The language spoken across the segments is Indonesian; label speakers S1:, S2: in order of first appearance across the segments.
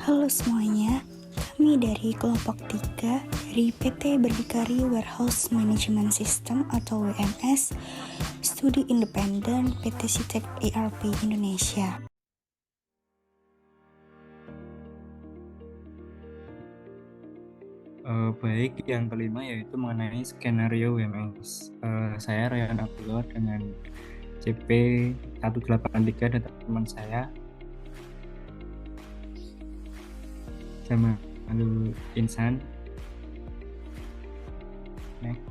S1: Halo semuanya, kami dari kelompok 3 dari PT Berdikari Warehouse Management System atau WMS, Studi Independen PT Sitek ERP Indonesia.
S2: Baik, yang kelima yaitu mengenai skenario WMS. Saya Ryan Abdullah dengan CP 183 dan teman saya Jamalul Insan. Next.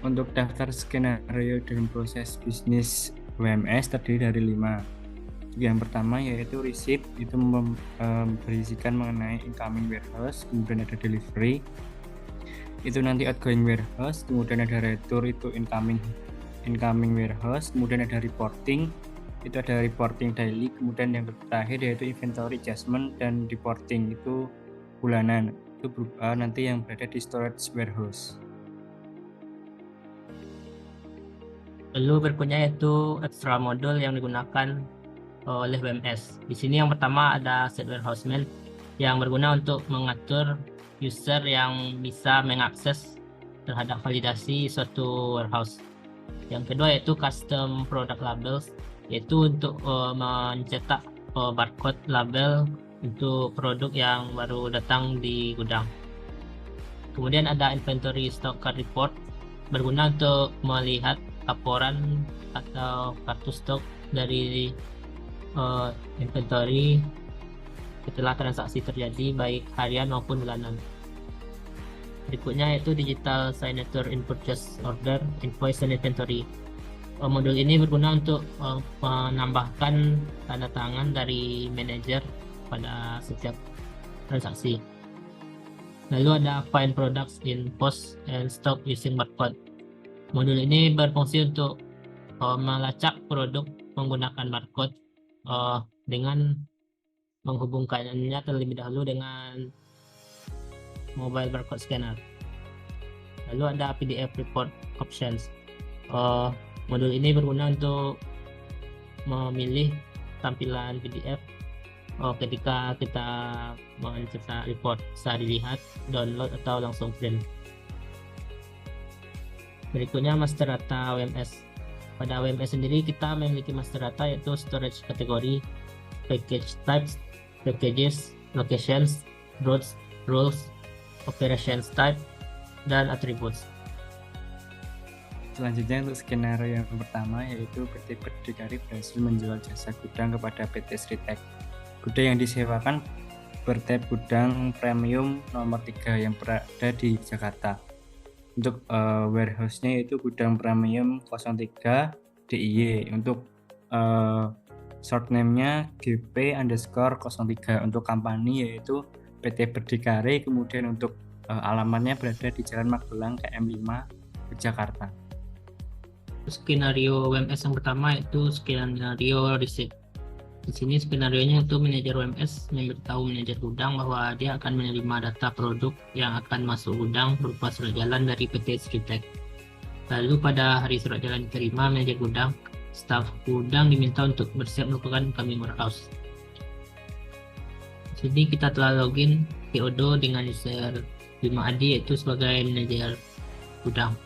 S2: Untuk daftar skenario dan proses bisnis WMS terdiri dari 5. Yang pertama yaitu receipt, itu berisikan mengenai incoming warehouse, kemudian ada delivery, itu nanti outgoing warehouse, kemudian ada return, itu incoming warehouse, kemudian ada reporting, itu ada reporting daily, kemudian yang terakhir yaitu inventory adjustment dan reporting, itu bulanan, itu nanti yang berada di storage warehouse.
S3: Lalu berikutnya yaitu extra modul yang digunakan oleh WMS. Di sini yang pertama ada set warehouse mail yang berguna untuk mengatur user yang bisa mengakses terhadap validasi suatu warehouse. Yang kedua yaitu custom product labels, yaitu untuk mencetak barcode label untuk produk yang baru datang di gudang. Kemudian ada inventory stock card report, berguna untuk melihat laporan atau kartu stok dari inventory setelah transaksi terjadi baik harian maupun bulanan. Berikutnya yaitu digital signature in purchase order, invoice, dan inventory. Modul ini berguna untuk menambahkan tanda tangan dari manajer pada setiap transaksi. Lalu ada find products in post and stock using barcode. Modul ini berfungsi untuk melacak produk menggunakan barcode dengan menghubungkannya terlebih dahulu dengan mobile barcode scanner. Lalu ada PDF report options. Modul ini berguna untuk memilih tampilan PDF ketika kita mencetak report, bisa dilihat, download, atau langsung print. Berikutnya master data WMS. Pada WMS sendiri kita memiliki master data yaitu storage kategori, package types, packages, locations, routes, rules, operations type, dan attributes.
S2: Selanjutnya untuk skenario yang pertama yaitu PT Berdikari berhasil menjual jasa gudang kepada PT Sritek. Gudang yang disewakan bertap gudang premium nomor 3 yang berada di Jakarta. Untuk warehouse-nya itu gudang premium 03 DIY. Untuk short name-nya GP_03. Untuk company yaitu PT Berdikari. Kemudian untuk alamatnya berada di Jalan Magelang KM 5 Jakarta.
S3: Skenario WMS yang pertama yaitu skenario receipt. Di sini skenarionya itu manajer WMS memberitahu manajer gudang bahwa dia akan menerima data produk yang akan masuk gudang berupa surat jalan dari PT Sritek. Lalu pada hari surat jalan diterima manajer gudang, staf gudang diminta untuk bersiap melakukan incoming warehouse. Di sini kita telah login Theodo dengan user Bima Adi yaitu sebagai manajer gudang.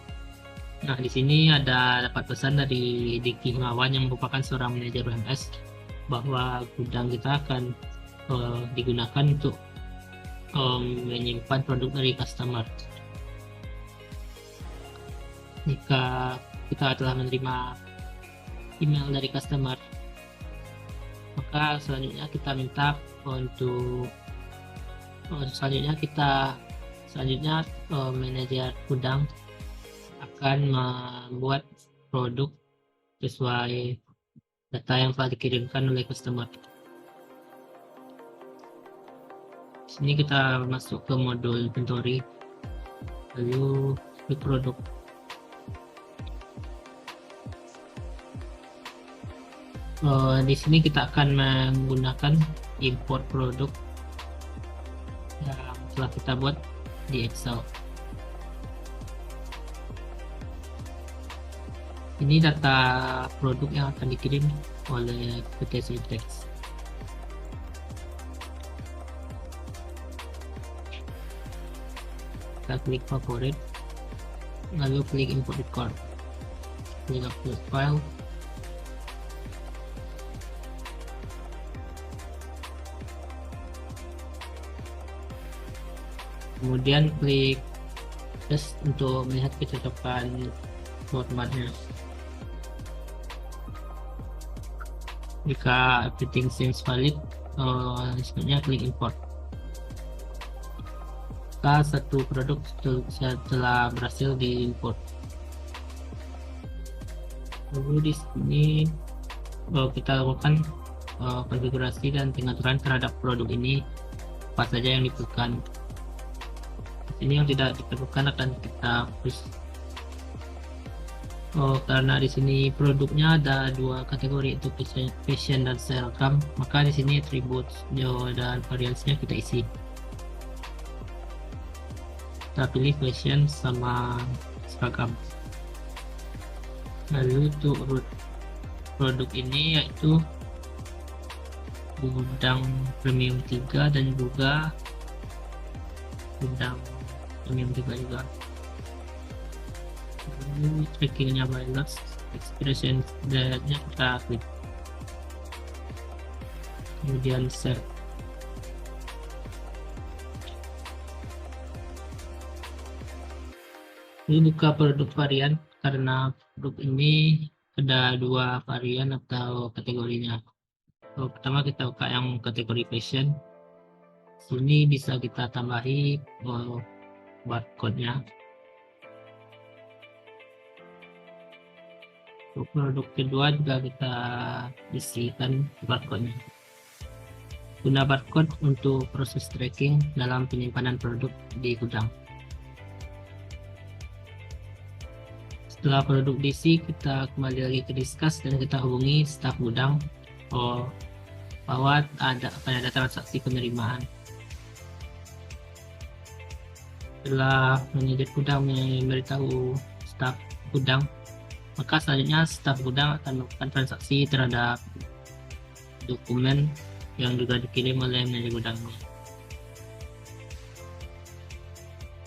S3: Nah, di sini ada dapat pesan dari Diki Himawan yang merupakan seorang manajer WMS bahwa gudang kita akan digunakan untuk menyimpan produk dari customer. Jika kita telah menerima email dari customer, maka selanjutnya kita minta untuk manajer gudang akan membuat produk sesuai data yang telah dikirimkan oleh customer. Sini kita masuk ke modul inventory, lalu di produk. Di sini kita akan menggunakan import produk yang telah kita buat di Excel. Ini data produk yang akan dikirim oleh PT Sritex. Kita klik favorit, lalu klik import record, klik upload file, kemudian klik test untuk melihat kecocokan formatnya. Jika everything seems valid, selanjutnya klik import. Jika satu produk telah berhasil diimport, lalu di sini kita lakukan konfigurasi dan pengaturan terhadap produk ini, apa saja yang diperlukan. Ini yang tidak diperlukan akan kita hapus. Karena di sini produknya ada dua kategori, itu fashion dan seragam, maka di sini attributes dan variansnya kita isi. Kita pilih fashion sama seragam. Lalu untuk produk ini yaitu gudang premium 3 dan juga gudang premium 3 juga. Lalu trackingnya by lots, expression nya kita klik, kemudian save. Ini buka produk varian, karena produk ini ada dua varian atau kategorinya. Pertama kita buka yang kategori fashion. Sini bisa kita tambahi barcode-nya. Untuk produk kedua juga kita isikan barcode-nya. Guna barcode untuk proses tracking dalam penyimpanan produk di gudang. Setelah produk diisi, kita kembali lagi ke Discuss dan kita hubungi staf gudang bahwa akan ada transaksi penerimaan. Setelah manajer gudang memberitahu staf gudang, maka selanjutnya staf gudang akan melakukan transaksi terhadap dokumen yang juga dikirim oleh manajer gudang.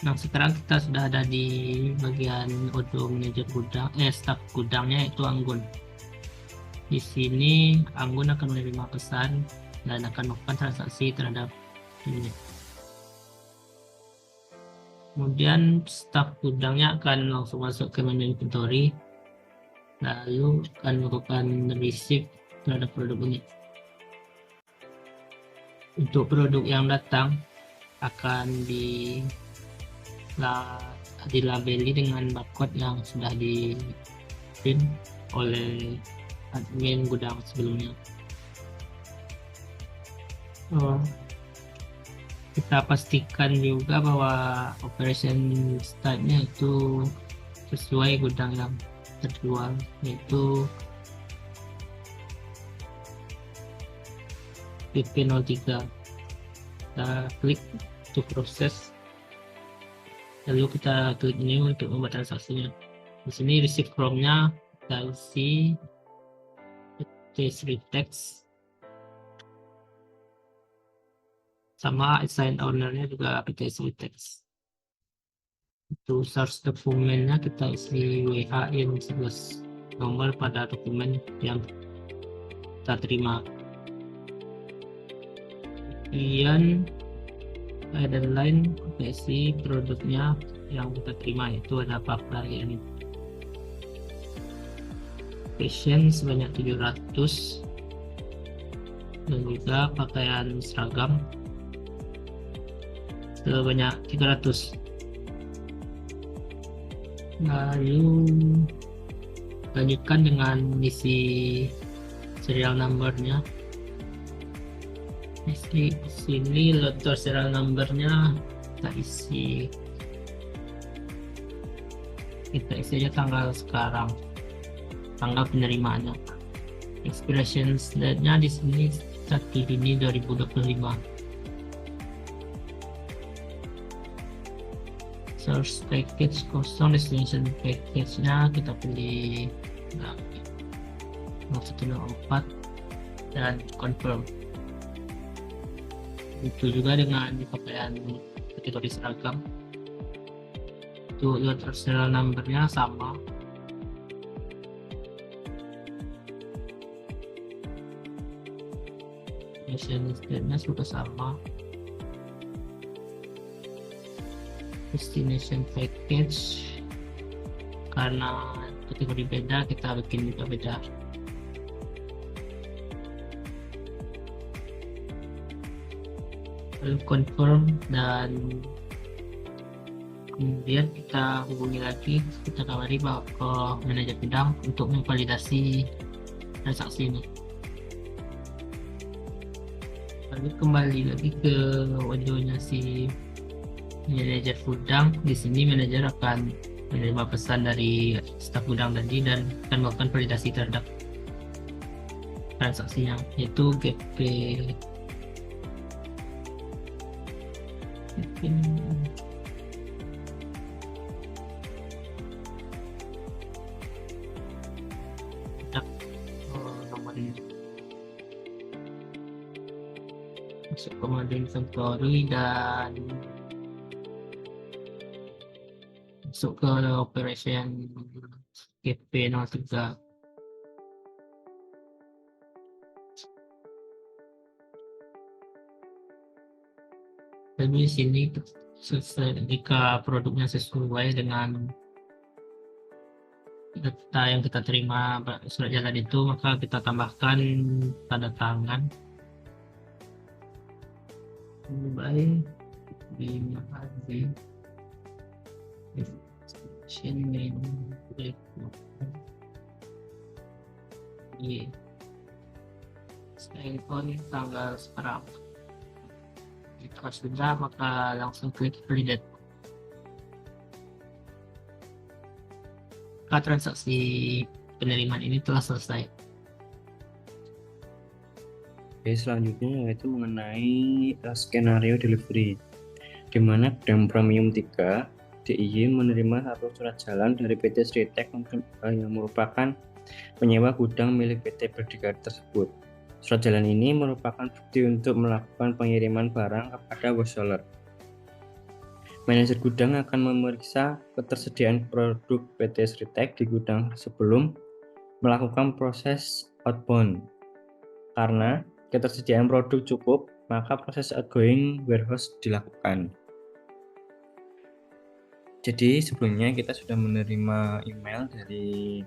S3: Nah, sekarang kita sudah ada di bagian auto manajer gudang, staf gudangnya itu Anggun. Di sini Anggun akan menerima pesan dan akan melakukan transaksi terhadap ini. Kemudian staf gudangnya akan langsung masuk ke menu inventory, lalu akan melakukan receive terhadap produk ini. Untuk produk yang datang akan dilabeli dengan barcode yang sudah di print oleh admin gudang sebelumnya. Kita pastikan juga bahwa operation start-nya itu sesuai gudang yang terjual, yaitu PP03. Kita klik untuk proses, lalu kita klik new untuk membuat transaksinya. Di sini receive from-nya kita isi PT Sritex, sama assign owner-nya juga PT Sritex. Untuk source dokumennya kita isi WHIN 11 nomor pada dokumen yang kita terima. Kemudian dan lain kita isi produknya yang kita terima, itu ada pakaian fashion sebanyak 700 dan juga pakaian seragam sebanyak 300. Lalu lanjutkan dengan mengisi serial number-nya. Di sini letter serial number-nya kita isi aja tanggal sekarang, tanggal penerimaannya. Expiration date-nya di sini 1 Juni 2025. Source package kosong, destination package-nya kita pilih 104 dan confirm. Itu juga dengan pakaian kategori seragam. Untuk unit serial numbernya sama. Mission nya juga sama. Destination package karena kategori beda kita bikin juga beda. Lalu confirm dan kemudian kita hubungi lagi, kita kabari bahwa ke manajer bidang untuk memvalidasi transaksi ini. Lalu kembali lagi ke wajahnya si manajer gudang. Di sini manajer akan menerima pesan dari staf gudang tadi dan akan melakukan validasi terhadap transaksinya, yaitu GP nomornya. Masuk ke mode inventory dan masuk ke operation GP 03. Dan di sini jika produknya sesuai dengan data yang kita terima surat jalan itu, maka kita tambahkan tanda tangan baik di tanggal sekarang. Jika sudah, maka langsung klik validate. Maka transaksi penerimaan ini telah selesai.
S2: Oke, selanjutnya yaitu mengenai skenario delivery, di mana gudang premium 3 DIY menerima satu surat jalan dari PT Sritek yang merupakan penyewa gudang milik PT Berdikari tersebut. Surat jalan ini merupakan bukti untuk melakukan pengiriman barang kepada wholesaler. Manajer gudang akan memeriksa ketersediaan produk PT Sritek di gudang sebelum melakukan proses outbound. Karena ketersediaan produk cukup, maka proses outgoing warehouse dilakukan. Jadi sebelumnya kita sudah menerima email dari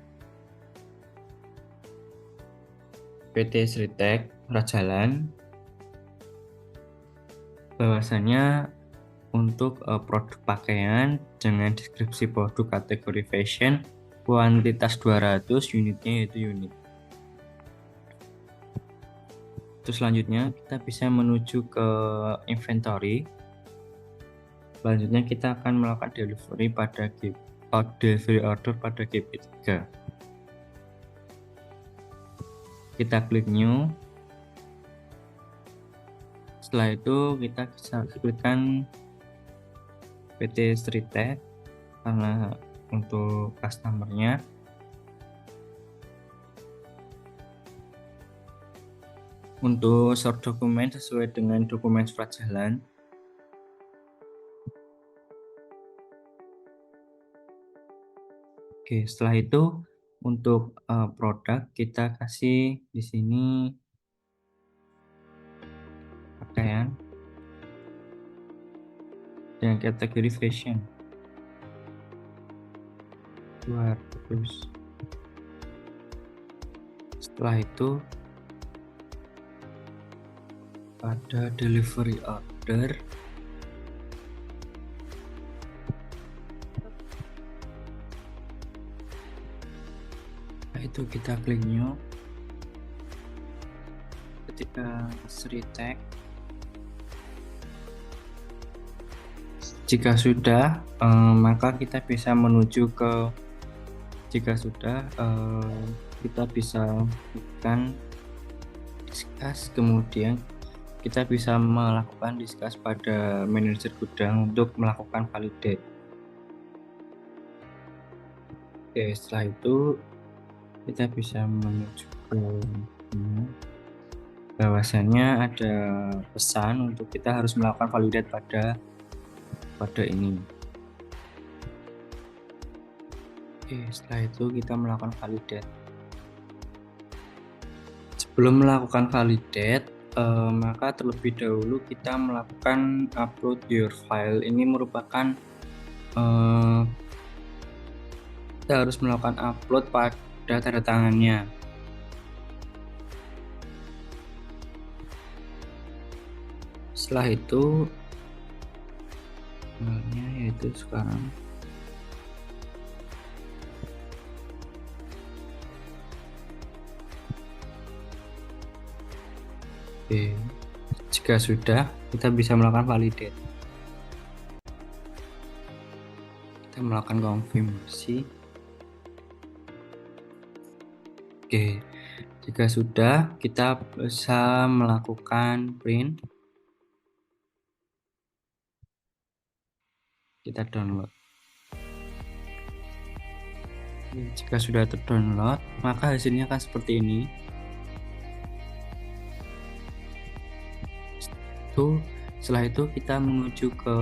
S2: PT Sritek Rajalan bahwasanya untuk produk pakaian dengan deskripsi produk kategori fashion, kuantitas 200, unitnya yaitu unit. Terus selanjutnya kita bisa menuju ke inventory. Selanjutnya kita akan melakukan delivery order pada GP3. Kita klik new. Setelah itu kita bisa klikkan PT Sritek karena untuk customernya. Untuk sort dokumen sesuai dengan dokumen surat jalan. Oke, setelah itu untuk produk kita kasih di sini pakaian dengan kategori fashion 200. Setelah itu pada delivery order itu kita klik new. Ketika Sritek, jika sudah maka kita bisa menuju ke kita bisa tekan discuss, kemudian kita bisa melakukan discuss pada manajer gudang untuk melakukan validate. Oke, setelah itu kita bisa menuju bahwasannya ada pesan untuk kita harus melakukan validate pada ini. Oke, setelah itu kita melakukan validate. Sebelum melakukan validate, maka terlebih dahulu kita melakukan upload your file. Ini merupakan kita harus melakukan upload pada tanda tangannya. Setelah itu yaitu sekarang oke, jika sudah kita bisa melakukan validate. Kita melakukan konfirmasi. Oke, jika sudah kita bisa melakukan print. Kita download. Jika sudah terdownload, maka hasilnya akan seperti ini. Setelah itu kita menuju ke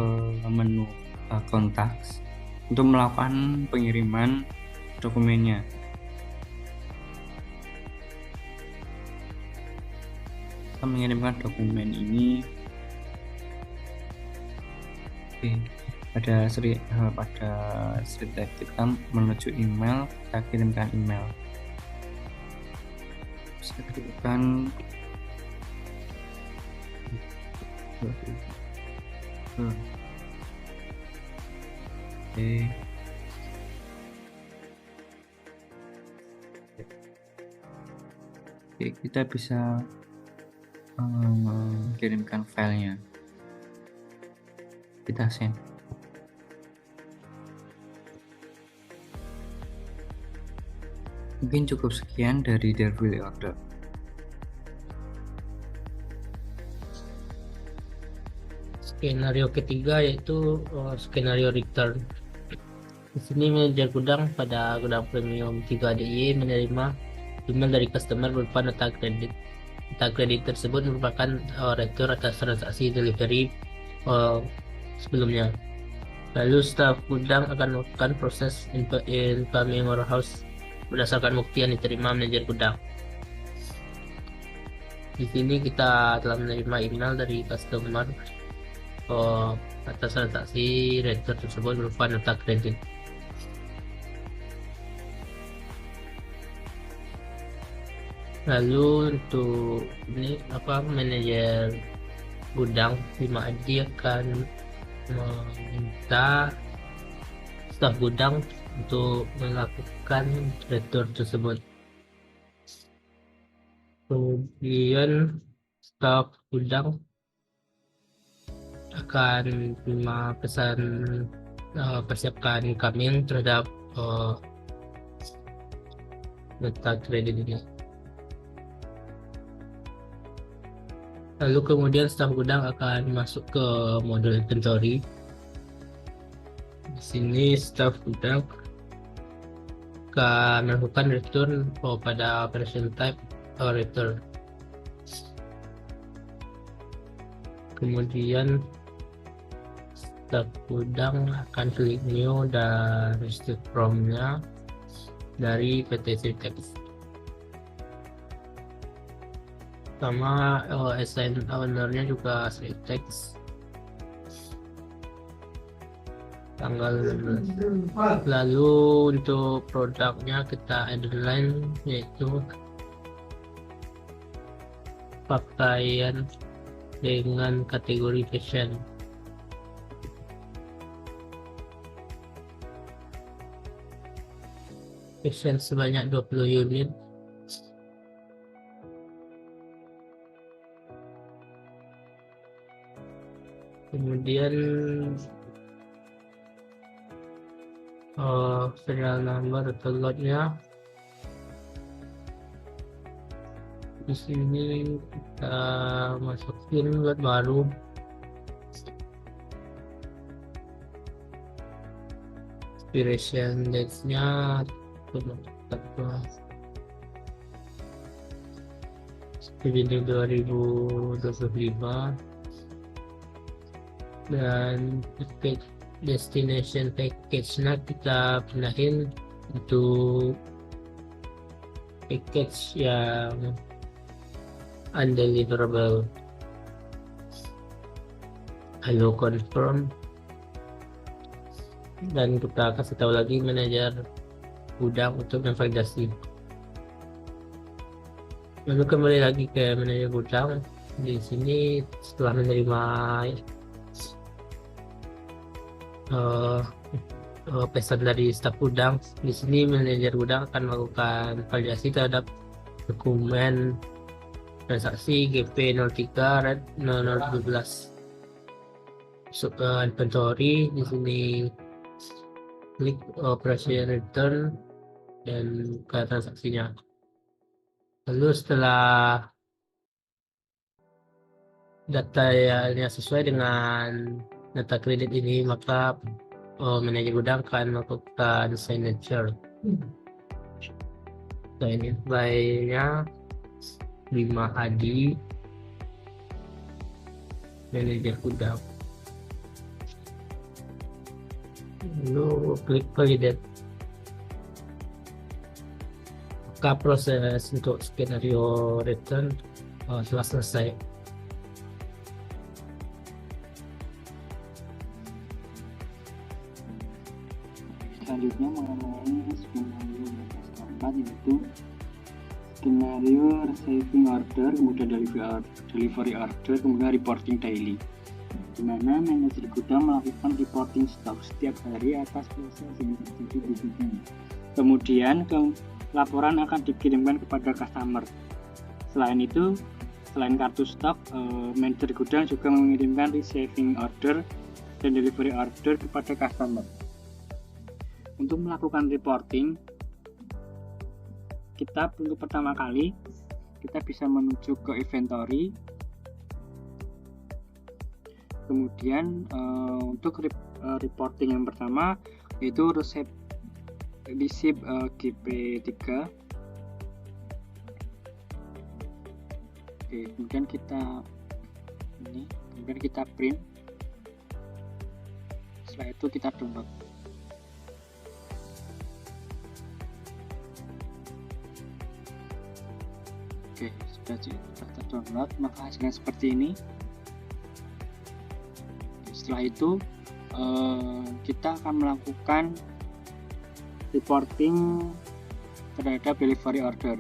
S2: menu contacts untuk melakukan pengiriman dokumennya. Kita mengirimkan dokumen ini. Oke. Pada type kita menuju email, kita kirimkan email. Saya kirimkan Oke, kita bisa kirimkan filenya. Kita send. Mungkin cukup sekian dari Derville Order.
S3: Skenario ketiga yaitu skenario return. Di sini manajer gudang pada gudang premium 3DY menerima email dari customer berupa nota kredit. Nota kredit tersebut merupakan retur atas transaksi delivery sebelumnya. Lalu staf gudang akan melakukan proses incoming warehouse berdasarkan bukti yang diterima manajer gudang. Di sini kita telah menerima email dari customer atas transaksi retur tersebut berupa nota kredit. Lalu untuk ini manajer gudang Bima Adi akan meminta staf gudang untuk melakukan retur tersebut. Kemudian staf gudang akan menerima pesan persiapkan incoming terhadap nota kredit ini. Lalu kemudian staf gudang akan masuk ke modul inventory. Di sini staf gudang akan melakukan return pada operation type atau return. Kemudian staf gudang akan klik new dan restrict from-nya dari PT Sritex. Sama assign owner-nya juga Sritex. Lalu untuk produknya kita add line yaitu pakaian dengan kategori fashion. Fashion sebanyak 20 unit. Kemudian serial number atau lotnya di sini kita masukin lot baru. Expiration date-nya Juni 2025, dan destination package-nya kita pindahin untuk package yang undeliverable. Halo confirm, dan kita kasih tahu lagi manajer gudang untuk validasi. Lalu kembali lagi ke manajer gudang. Di sini setelah menerima pesan dari staf gudang, di sini manajer gudang akan melakukan validasi terhadap dokumen transaksi GP03 Red 0012. Masuk ke inventory, di sini klik operation return dan buka transaksinya. Lalu setelah data yang sesuai dengan data kredit ini, maka manajer gudang akan melakukan signature. Sign in by-nya 5 Adi, manajer gudang. Lalu klik validate. Maka proses untuk skenario return telah selesai.
S2: Selanjutnya mengenai skenario batas keempat, yaitu skenario receiving order, kemudian delivery order, kemudian reporting daily, di mana manajer gudang melakukan reporting stok setiap hari atas proses yang terjadi di gudang. Kemudian laporan akan dikirimkan kepada customer. Selain itu, selain kartu stok, manajer gudang juga mengirimkan receiving order dan delivery order kepada customer. Untuk melakukan reporting, kita untuk pertama kali kita bisa menuju ke inventory. Kemudian untuk reporting yang pertama yaitu receipt GP3. Oke, kemudian kita print. Setelah itu kita download. Oke, sudah terdownload, maka hasilnya seperti ini. Setelah itu kita akan melakukan reporting terhadap delivery order.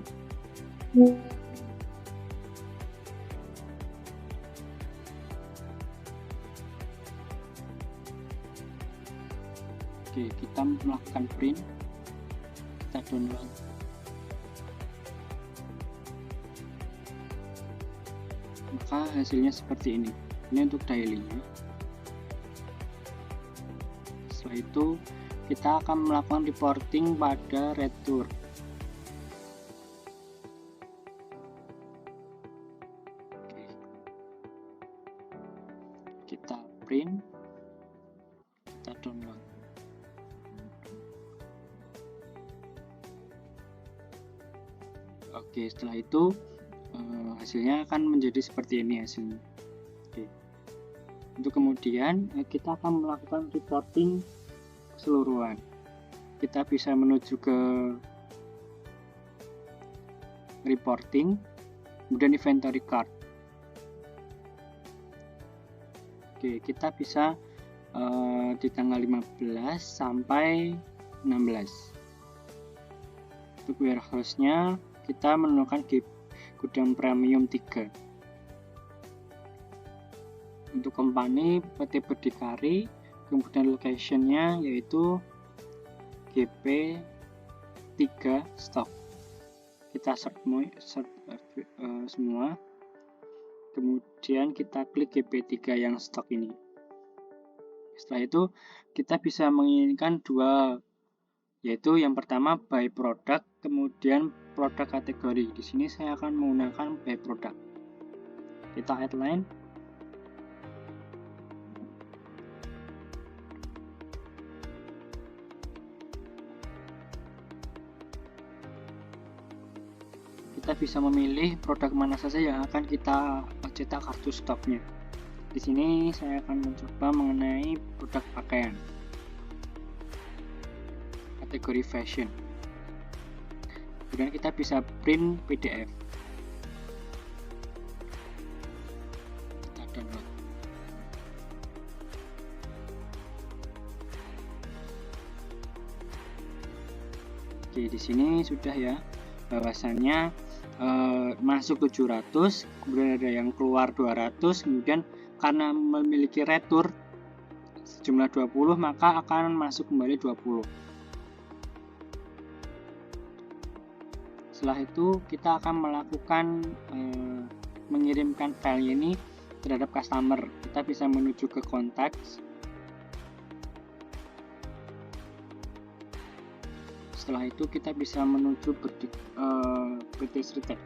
S2: Oke, kita melakukan print, kita download. Maka hasilnya seperti ini. Ini untuk daily-nya. Setelah itu kita akan melakukan reporting pada return. Oke. Kita print, kita download. Oke, setelah itu hasilnya akan menjadi seperti ini hasilnya. Oke. Untuk kemudian kita akan melakukan reporting keseluruhan. Kita bisa menuju ke reporting, kemudian inventory card. Oke, kita bisa di tanggal 15 sampai 16. Untuk warehouse-nya kita menemukan gudang premium 3. Untuk company PT Berdikari, kemudian location-nya yaitu GP3 stok. Kita search semua, kemudian kita klik GP3 yang stok ini. Setelah itu kita bisa menginginkan dua, yaitu yang pertama by product, kemudian produk kategori. Di sini saya akan menggunakan by product. Kita add line. Kita bisa memilih produk mana saja yang akan kita cetak kartu stoknya. Di sini saya akan mencoba mengenai produk pakaian, kategori fashion. Kemudian kita bisa print PDF. Kita download. Oke, di sini sudah ya, bahwasannya masuk 700, kemudian ada yang keluar 200, kemudian karena memiliki retur sejumlah 20, maka akan masuk kembali 20. Setelah itu kita akan melakukan mengirimkan file ini terhadap customer. Kita bisa menuju ke konteks. Setelah itu kita bisa menuju PT Sritek.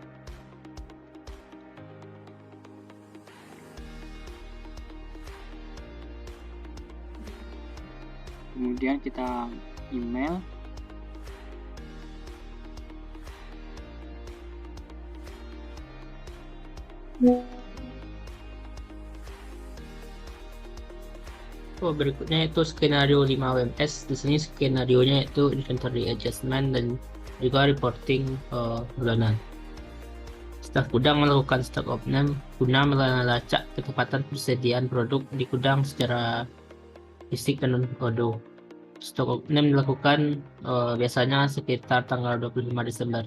S2: Kemudian kita email.
S3: Berikutnya itu skenario 5 WMS. Di sini skenarionya itu inventory adjustment dan juga reporting bulanan. Staf gudang melakukan stock opening guna melacak ketepatan persediaan produk di gudang secara fisik dan non-kodo. Stock opening dilakukan biasanya sekitar tanggal 25 Desember.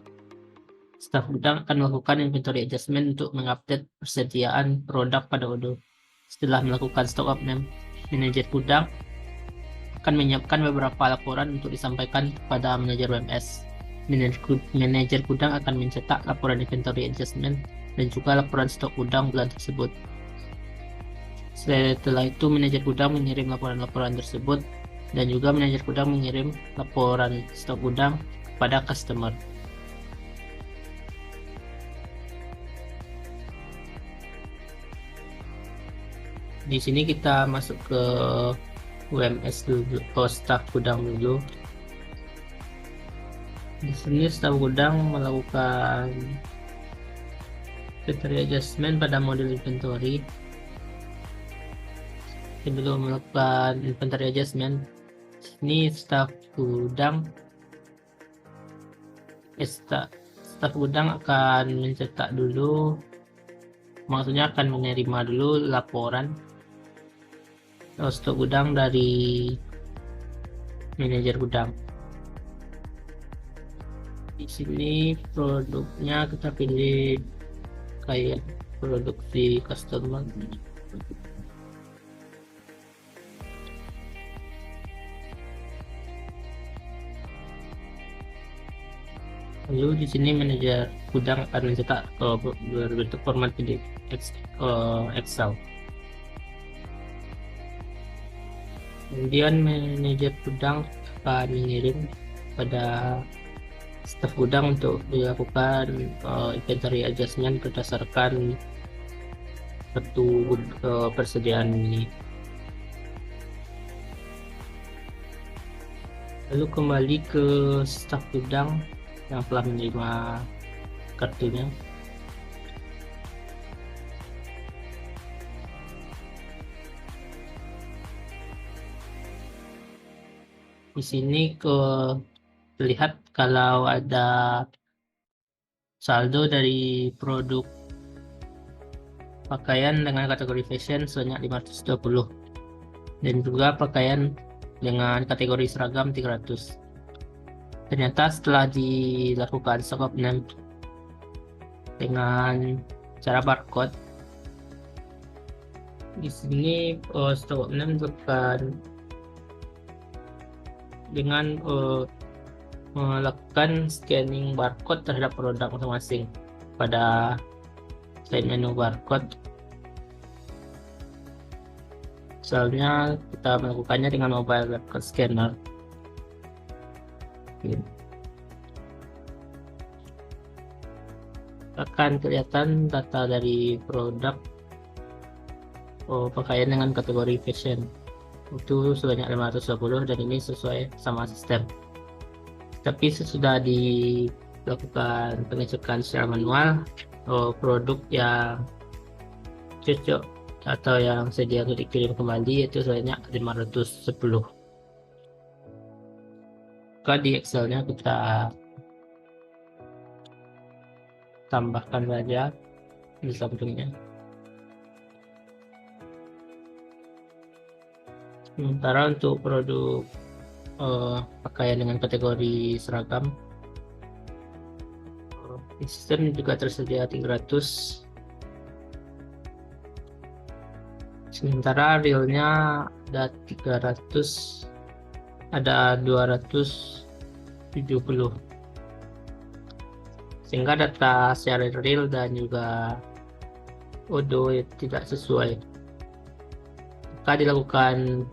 S3: Staf gudang akan melakukan inventory adjustment untuk mengupdate persediaan produk pada Odo. Setelah melakukan stock opening, manajer gudang akan menyiapkan beberapa laporan untuk disampaikan kepada manajer WMS. Manajer gudang akan mencetak laporan inventory adjustment dan juga laporan stok gudang bulan tersebut. Setelah itu, manajer gudang mengirim laporan-laporan tersebut dan juga manajer gudang mengirim laporan stok gudang kepada customer. Di sini kita masuk ke WMS dulu, staf gudang dulu. Di sini staf gudang melakukan inventory adjustment pada model inventory. Sebelum melakukan inventory adjustment, ini staf gudang akan mencetak dulu, maksudnya akan menerima dulu laporan stok gudang dari manajer gudang. Di sini produknya kita pilih kayak produksi customer. Lalu di sini manajer gudang akan mencetak berbentuk format PDF Excel. Kemudian manajer gudang akan mengirim pada staf gudang untuk dilakukan inventory adjustment berdasarkan kartu persediaan ini. Lalu kembali ke staf gudang yang telah menerima kartunya. Di sini terlihat kalau ada saldo dari produk pakaian dengan kategori fashion sebanyak 520 dan juga pakaian dengan kategori seragam 300. Ternyata setelah dilakukan stock opening dengan cara barcode, di sini stock opening dilakukan dengan melakukan scanning barcode terhadap produk masing-masing. Pada slide menu barcode, misalnya kita melakukannya dengan mobile barcode scanner. Akan kelihatan data dari produk pakaian dengan kategori fashion itu sebanyak 520 dan ini sesuai sama sistem. Tapi sesudah lakukan pengecekan secara manual produk yang cocok atau yang sedia untuk dikirim kembali itu sebanyak 510. Maka di Excelnya kita tambahkan saja di sampingnya. Sementara untuk produk pakaian dengan kategori seragam, di sistem juga tersedia 300. Sementara realnya ada 300, ada 270. Sehingga data secara real dan juga Odo tidak sesuai. Maka dilakukan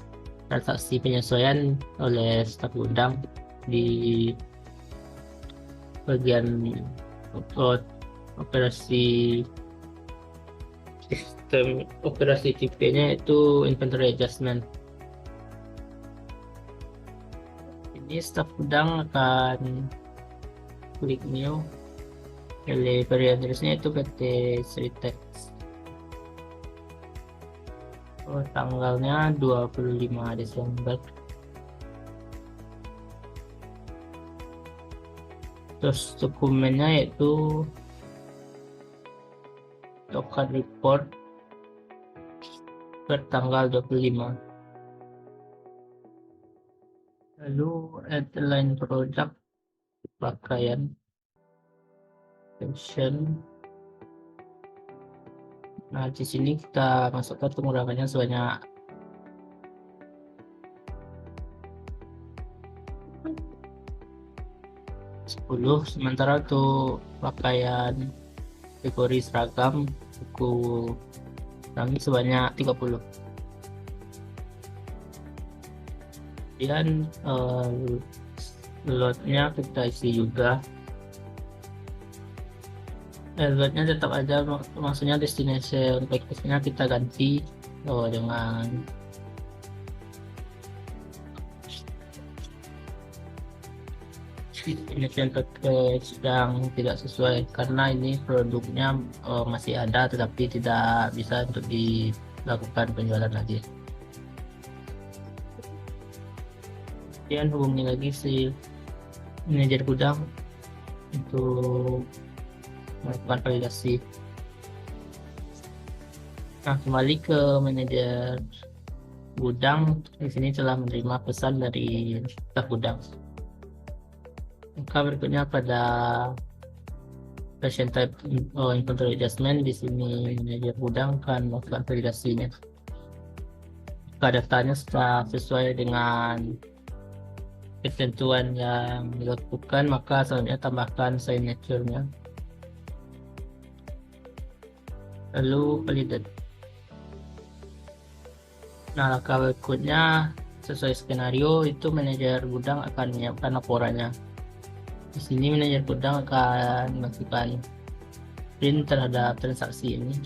S3: transaksi penyesuaian oleh staf gudang di bagian operasi sistem operasi TP-nya itu inventory adjustment. Ini staf gudang akan klik new, pilih periode address-nya itu PT Sritek. Tanggalnya 25 Desember. Terus dokumennya yaitu token report per tanggal 25. Lalu add line product pakaian fashion. Nah, di sini kita masukkan pengurangannya sebanyak 10. Sementara untuk pakaian kategori seragam buku kami sebanyak 30. Kemudian slotnya kita isi juga. Slotnya tetap ada, maksudnya destination package-nya kita ganti dengan destination package yang tidak sesuai karena ini produknya masih ada tetapi tidak bisa untuk dilakukan penjualan lagi. Kemudian hubungi lagi si manajer gudang untuk melakukan validasi. Nah, kembali ke manajer gudang, di sini telah menerima pesan dari staf gudang. Maka berikutnya pada fashion type inventory adjustment, di sini manajer gudang akan melakukan validasinya. Jika datanya sudah sesuai dengan ketentuan yang dilakukan, maka selanjutnya tambahkan signature-nya. Lalu validate. Nah, langkah berikutnya sesuai skenario itu manajer gudang akan menyiapkan laporannya. Di sini manajer gudang akan melakukan print terhadap transaksi ini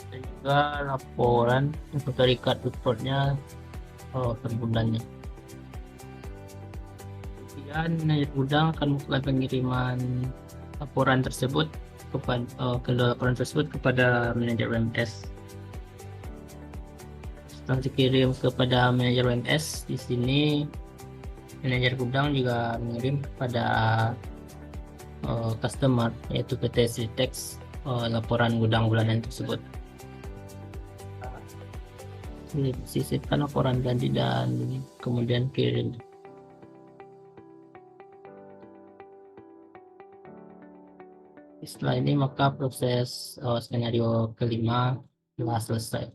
S3: dan juga laporan untuk record reportnya per bulannya. Kemudian manajer gudang akan melakukan pengiriman laporan tersebut kepada manajer WMS. Setelah dikirim kepada manajer WMS, di sini manajer gudang juga mengirim kepada customer yaitu PT Sritek laporan gudang bulanan tersebut. Sisipkan laporan ganti dan kemudian kirim. Setelah ini maka proses skenario kelima telah selesai.